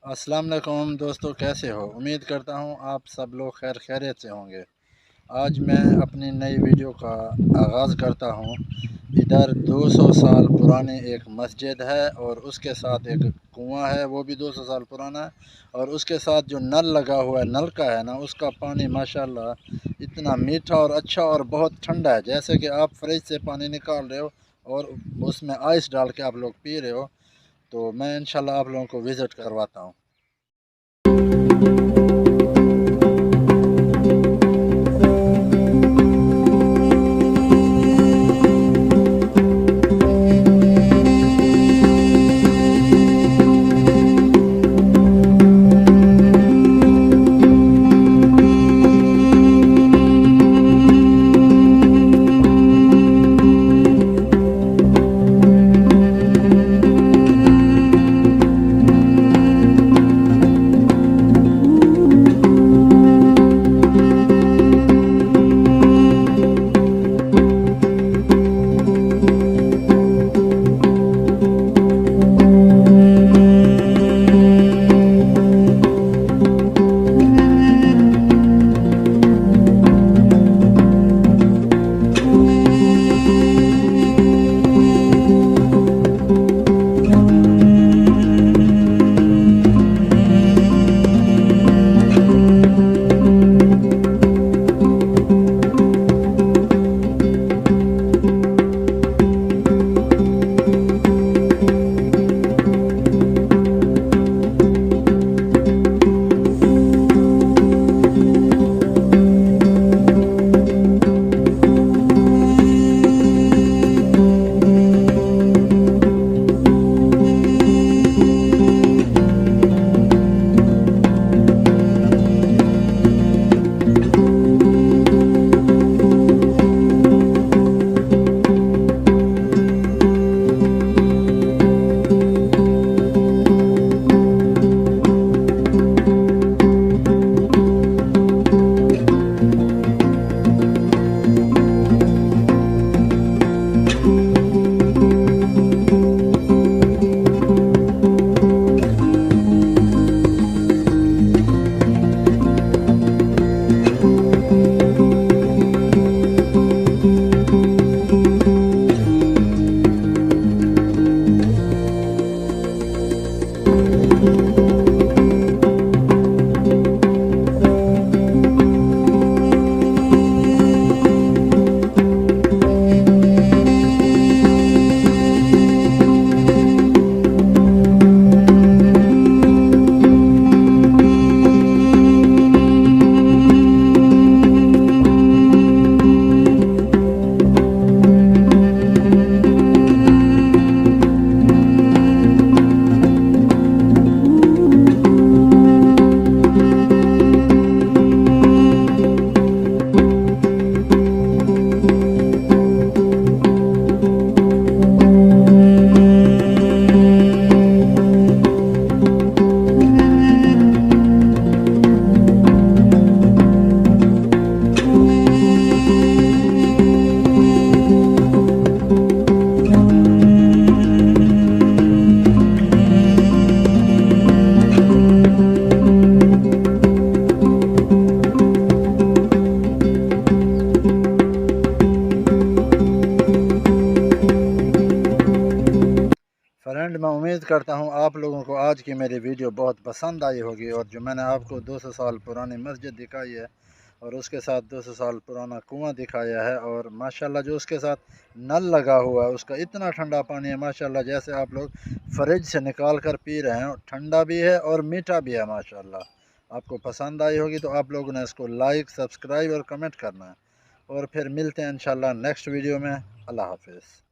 अस्सलाम वालेकुम दोस्तों, कैसे हो? उम्मीद करता हूँ आप सब लोग खैर खैरियत से होंगे। आज मैं अपनी नई वीडियो का आगाज़ करता हूँ। इधर 200 साल पुरानी एक मस्जिद है और उसके साथ एक कुआं है, वो भी 200 साल पुराना है। और उसके साथ जो नल लगा हुआ है, नल का है ना, उसका पानी माशाल्लाह इतना मीठा और अच्छा और बहुत ठंडा है, जैसे कि आप फ्रिज से पानी निकाल रहे हो और उसमें आइस डाल के आप लोग पी रहे हो। तो मैं इंशाल्लाह आप लोगों को विज़िट करवाता हूँ। फ्रेंड, मैं उम्मीद करता हूँ आप लोगों को आज की मेरी वीडियो बहुत पसंद आई होगी। और जो मैंने आपको 200 साल पुरानी मस्जिद दिखाई है और उसके साथ 200 साल पुराना कुआं दिखाया है, और माशाल्लाह जो उसके साथ नल लगा हुआ है उसका इतना ठंडा पानी है माशाल्लाह, जैसे आप लोग फ्रिज से निकाल कर पी रहे हैं। ठंडा भी है और मीठा भी है माशाल्लाह। आपको पसंद आई होगी तो आप लोगों ने इसको लाइक, सब्सक्राइब और कमेंट करना है। और फिर मिलते हैं इंशाल्लाह नेक्स्ट वीडियो में। अल्लाह हाफिज़।